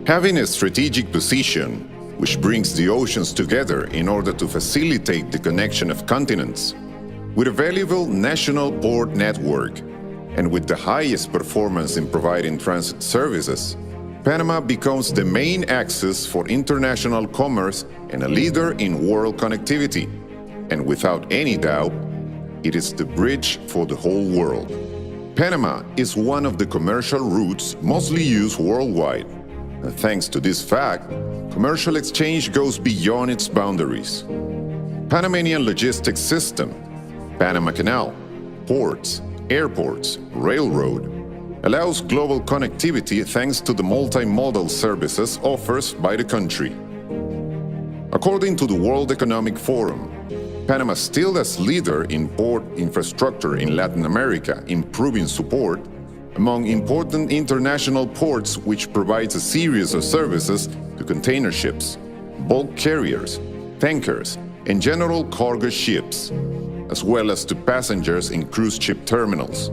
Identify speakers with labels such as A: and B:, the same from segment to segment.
A: Having a strategic position, which brings the oceans together in order to facilitate the connection of continents, with a valuable national port network, and with the highest performance in providing transit services, Panama becomes the main access for international commerce and a leader in world connectivity. And without any doubt, it is the bridge for the whole world. Panama is one of the commercial routes mostly used worldwide. And thanks to this fact, commercial exchange goes beyond its boundaries. Panamanian logistics system, Panama Canal, ports, airports, railroad, allows global connectivity thanks to the multimodal services offered by the country. According to the World Economic Forum, Panama still as leader in port infrastructure in Latin America, improving support among important international ports, which provides a series of services to container ships, bulk carriers, tankers, and general cargo ships, as well as to passengers in cruise ship terminals.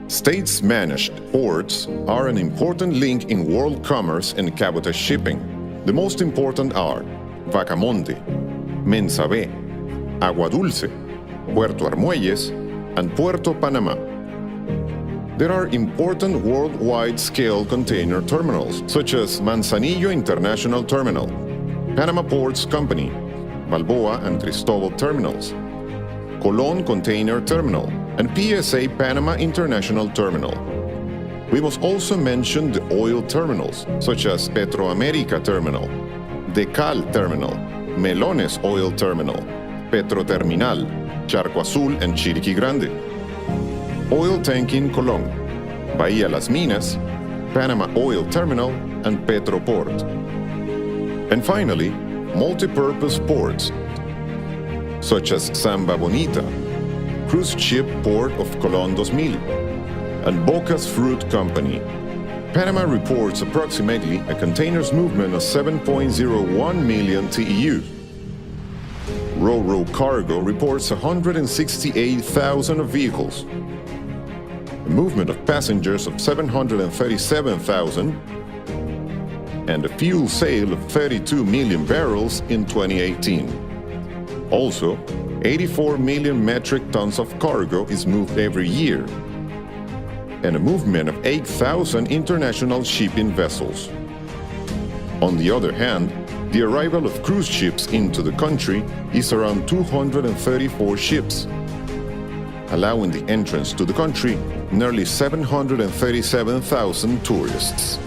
A: States-managed ports are an important link in world commerce and cabotage shipping. The most important are Bacamonte, Mensabé, Agua Dulce, Puerto Armuelles, and Puerto Panamá. There are important worldwide scale container terminals, such as Manzanillo International Terminal, Panama Ports Company, Balboa and Cristobal Terminals, Colón Container Terminal, and PSA Panama International Terminal. We must also mention the oil terminals, such as Petroamérica Terminal, Decal Terminal, Melones Oil Terminal, Petroterminal, Charco Azul and Chiriquí Grande, Oil Tanking Colón, Bahía Las Minas, Panama Oil Terminal, and Petroport. And finally, multi-purpose ports, such as Samba Bonita, Cruise Ship Port of Colón 2000, and Bocas Fruit Company. Panama reports approximately a containers movement of 7.01 million TEU. Ro-Ro Cargo reports 168,000 vehicles, a movement of passengers of 737,000, and a fuel sale of 32 million barrels in 2018. Also, 84 million metric tons of cargo is moved every year, and a movement of 8,000 international shipping vessels. On the other hand, the arrival of cruise ships into the country is around 234 ships, allowing the entrance to the country nearly 737,000 tourists.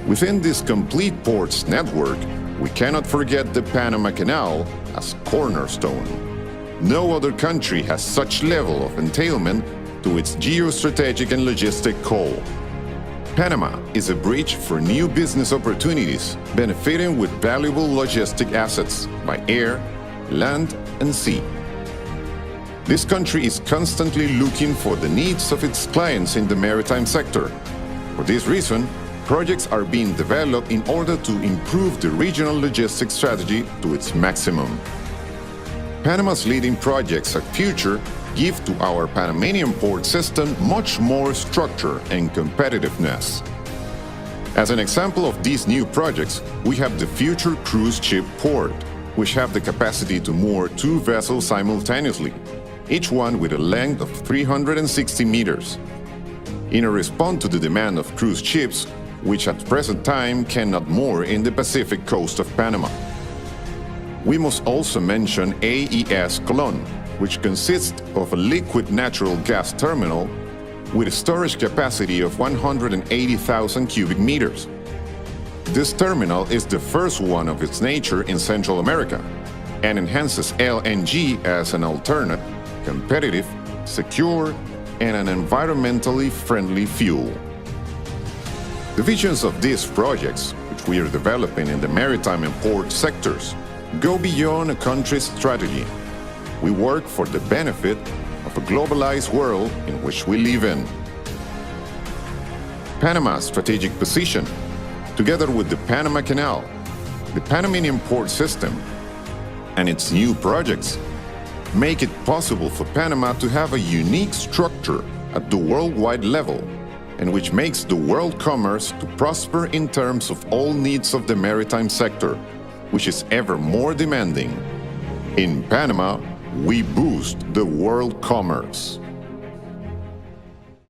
A: Within this complete ports network, we cannot forget the Panama Canal as cornerstone. No other country has such level of entailment to its geostrategic and logistic core. Panama is a bridge for new business opportunities, benefiting with valuable logistic assets by air, land, and sea. This country is constantly looking for the needs of its clients in the maritime sector. For this reason, projects are being developed in order to improve the regional logistics strategy to its maximum. Panama's leading projects at Future give to our Panamanian port system much more structure and competitiveness. As an example of these new projects, we have the Future Cruise Ship Port, which have the capacity to moor 2 vessels simultaneously, each one with a length of 360 meters. In a response to the demand of cruise ships, which at present time cannot moor in the Pacific coast of Panama. We must also mention AES Colón, which consists of a liquid natural gas terminal with a storage capacity of 180,000 cubic meters. This terminal is the first one of its nature in Central America and enhances LNG as an alternate, competitive, secure, and an environmentally friendly fuel. The visions of these projects, which we are developing in the maritime and port sectors, go beyond a country's strategy. We work for the benefit of a globalized world in which we live in. Panama's strategic position, together with the Panama Canal, the Panamanian port system, and its new projects, make it possible for Panama to have a unique structure at the worldwide level, and which makes the world commerce to prosper in terms of all needs of the maritime sector, which is ever more demanding. In Panama, we boost the world commerce.